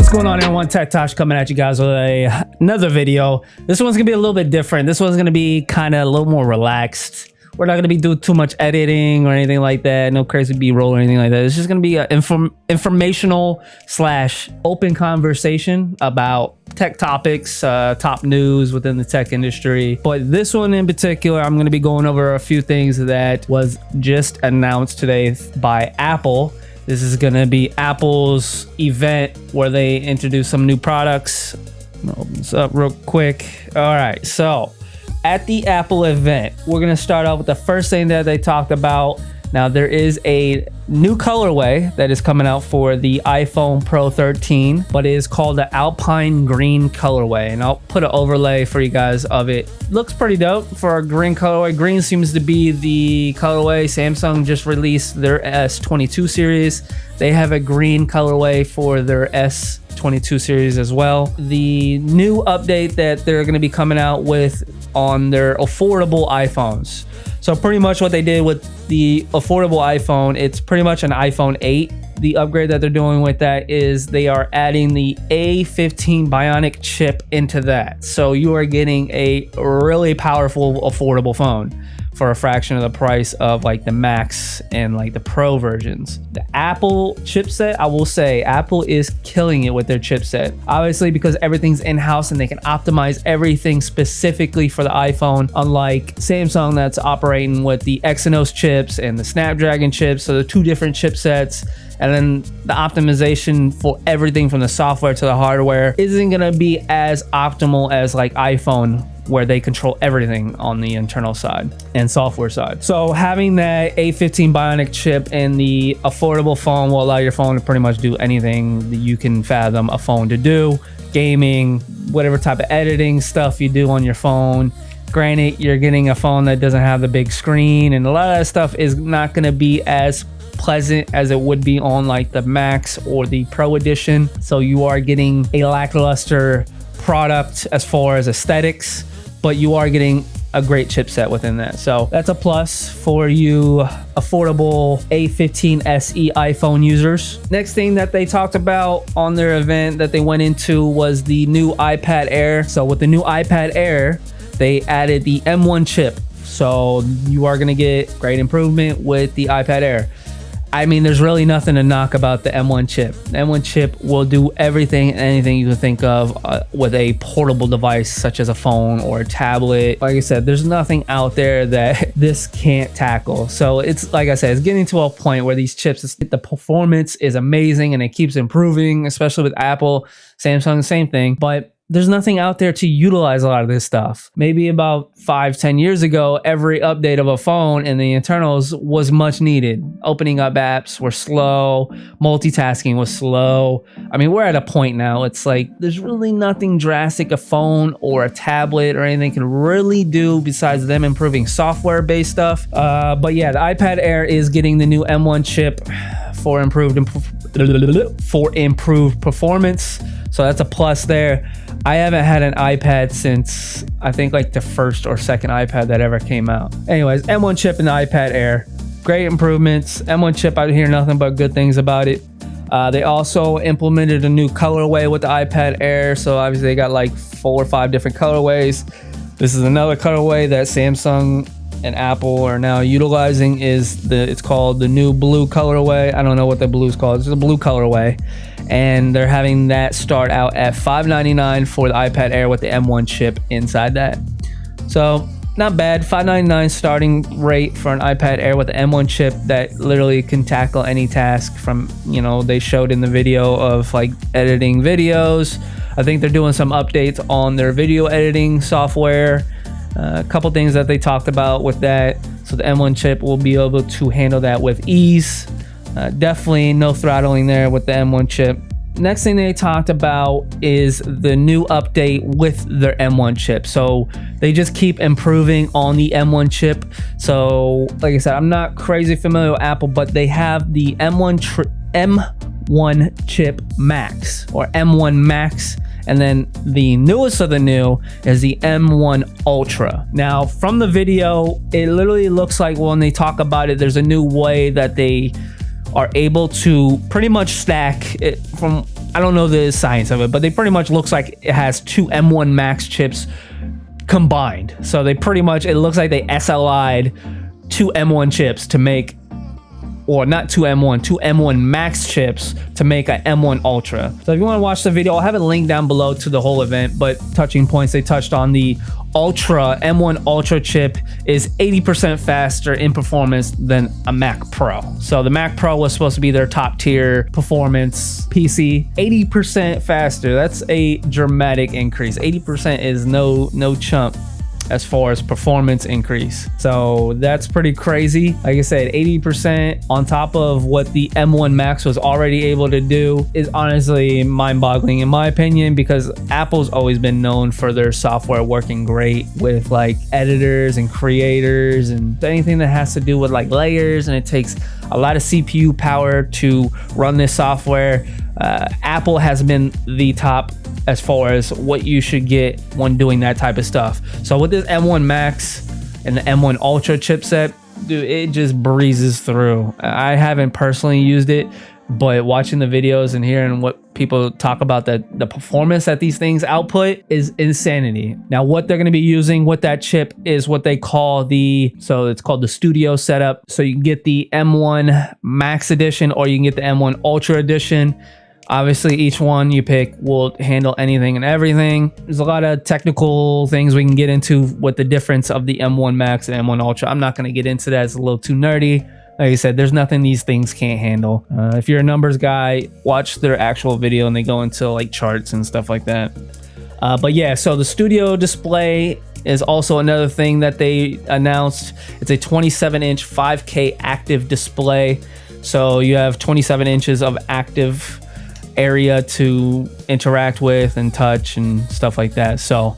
What's going on, everyone? Tosh coming at you guys with another video. This one's gonna be a little bit different. This one's gonna be kind of a little more relaxed. We're not gonna be doing too much editing or anything like that. No crazy B-roll or anything like that. It's just gonna be an informational / open conversation about tech topics, top news within the tech industry. But this one in particular, I'm gonna be going over a few things that was just announced today by Apple. This is gonna be Apple's event where they introduce some new products. I'm gonna open this up real quick. All right, so at the Apple event, we're gonna start off with the first thing that they talked about. Now, there is a new colorway that is coming out for the iPhone Pro 13, but it is called the Alpine Green colorway, and I'll put an overlay for you guys of it. Looks pretty dope for a green colorway. Green seems to be the colorway. Samsung just released their S22 series. They have a green colorway for their S22 series as well. The new update that they're going to be coming out with on their affordable iPhones. So pretty much what they did with the affordable iPhone, it's pretty much an iPhone 8. The upgrade that they're doing with that is they are adding the A15 Bionic chip into that. So you are getting a really powerful affordable phone for a fraction of the price of like the Max and like the Pro versions. The Apple chipset, I will say Apple is killing it with their chipset. Obviously, because everything's in-house and they can optimize everything specifically for the iPhone, unlike Samsung that's operating with the Exynos chips and the Snapdragon chips. So the two different chipsets. And then the optimization for everything from the software to the hardware isn't gonna be as optimal as like iPhone, where they control everything on the internal side and software side. So having that A15 Bionic chip in the affordable phone will allow your phone to pretty much do anything that you can fathom a phone to do. Gaming, whatever type of editing stuff you do on your phone. Granted, you're getting a phone that doesn't have the big screen, and a lot of that stuff is not gonna be as pleasant as it would be on like the Max or the Pro edition. So you are getting a lackluster product as far as aesthetics, but you are getting a great chipset within that. So that's a plus for you affordable A15 SE iPhone users. Next thing that they talked about on their event that they went into was the new iPad Air. So with the new iPad Air, they added the M1 chip. So you are gonna get great improvement with the iPad Air. I mean, there's really nothing to knock about the M1 chip. The M1 chip will do everything and anything you can think of with a portable device such as a phone or a tablet. Like I said, there's nothing out there that this can't tackle. So it's, like I said, it's getting to a point where these chips, the performance is amazing and it keeps improving, especially with Apple, Samsung, the same thing. But there's nothing out there to utilize a lot of this stuff. Maybe about 5-10 years ago, every update of a phone and the internals was much needed. Opening up apps were slow. Multitasking was slow. I mean, we're at a point now. It's like there's really nothing drastic a phone or a tablet or anything can really do besides them improving software-based stuff. But yeah, the iPad Air is getting the new M1 chip for improved performance. So that's a plus there. I haven't had an iPad since I think like the first or second iPad that ever came out. Anyways, M1 chip in the iPad Air, great improvements. M1 chip, I hear nothing but good things about it. They also implemented a new colorway with the iPad Air. So obviously they got like 4 or 5 different colorways. This is another colorway that Samsung and Apple are now utilizing. It's called the new blue colorway. I don't know what the blue is called. It's a blue colorway. And they're having that start out at $599 for the iPad Air with the M1 chip inside that. So not bad. $599 starting rate for an iPad Air with the M1 chip that literally can tackle any task from, you know, they showed in the video of like editing videos. I think they're doing some updates on their video editing software. A couple things that they talked about with that. So the M1 chip will be able to handle that with ease. Definitely no throttling there with the M1 chip. Next thing they talked about is the new update with their M1 chip. So they just keep improving on the M1 chip. So like I said, I'm not crazy familiar with Apple, but they have the M1 chip Max or M1 Max. And then the newest of the new is the M1 Ultra. Now, from the video, it literally looks like when they talk about it, there's a new way that they are able to pretty much stack it from I don't know the science of it, but they pretty much looks like it has two M1 Max chips combined. So they pretty much, it looks like they SLI'd two M1 chips to make, or not two M1 Max chips to make an M1 Ultra. So if you want to watch the video, I'll have a link down below to the whole event, but touching points, they touched on the Ultra, M1 Ultra chip is 80% faster in performance than a Mac Pro. So the Mac Pro was supposed to be their top tier performance PC. 80% faster, that's a dramatic increase. 80% is no chump as far as performance increase. So that's pretty crazy. Like I said, 80% on top of what the M1 Max was already able to do is honestly mind-boggling in my opinion, because Apple's always been known for their software working great with like editors and creators and anything that has to do with like layers, and it takes a lot of CPU power to run this software. Apple has been the top as far as what you should get when doing that type of stuff. So with this M1 Max and the M1 Ultra chipset, dude, it just breezes through. I haven't personally used it, but watching the videos and hearing what people talk about, that the performance that these things output is insanity. Now what they're going to be using with that chip is what they call it's called the Studio setup. So you can get the M1 Max edition or you can get the M1 Ultra edition. Obviously, each one you pick will handle anything and everything. There's a lot of technical things we can get into with the difference of the M1 Max and M1 Ultra. I'm not going to get into that. It's a little too nerdy. Like I said, there's nothing these things can't handle. If you're a numbers guy, watch their actual video and they go into like charts and stuff like that. But yeah, so the Studio display is also another thing that they announced. It's a 27-inch 5K active display. So you have 27 inches of active area to interact with and touch and stuff like that. So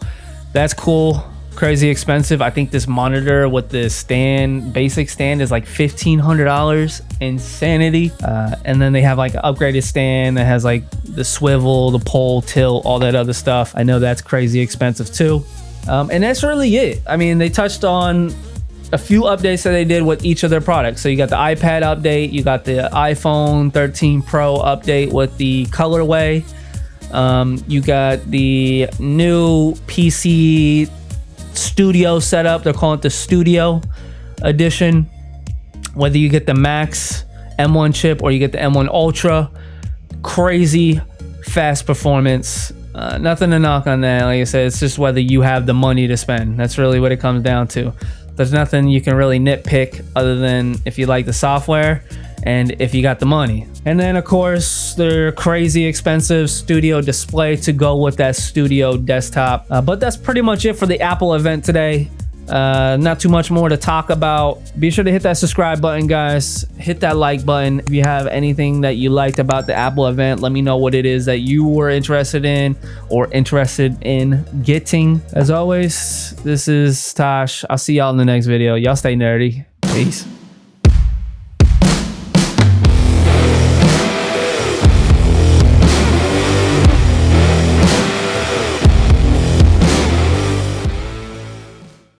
that's cool. Crazy expensive. I think this monitor with the stand, basic stand, is like $1,500. Insanity. And then they have like an upgraded stand that has like the swivel, the pole, tilt, all that other stuff. I know that's crazy expensive too. And that's really it. I mean, they touched on a few updates that they did with each of their products. So you got the iPad update, you got the iPhone 13 Pro update with the colorway. You got the new PC Studio setup. They're calling it the Studio edition. Whether you get the Max M1 chip or you get the M1 Ultra, crazy fast performance. Nothing to knock on that. Like I said, it's just whether you have the money to spend. That's really what it comes down to. There's nothing you can really nitpick other than if you like the software and if you got the money. And then of course their crazy expensive Studio display to go with that Studio desktop. But that's pretty much it for the Apple event today. Not too much more to talk about. Be sure to hit that subscribe button, guys. Hit that like button. If you have anything that you liked about the Apple event, let me know what it is that you were interested in or interested in getting. As always, this is Tosh. I'll see y'all in the next video. Y'all stay nerdy. Peace.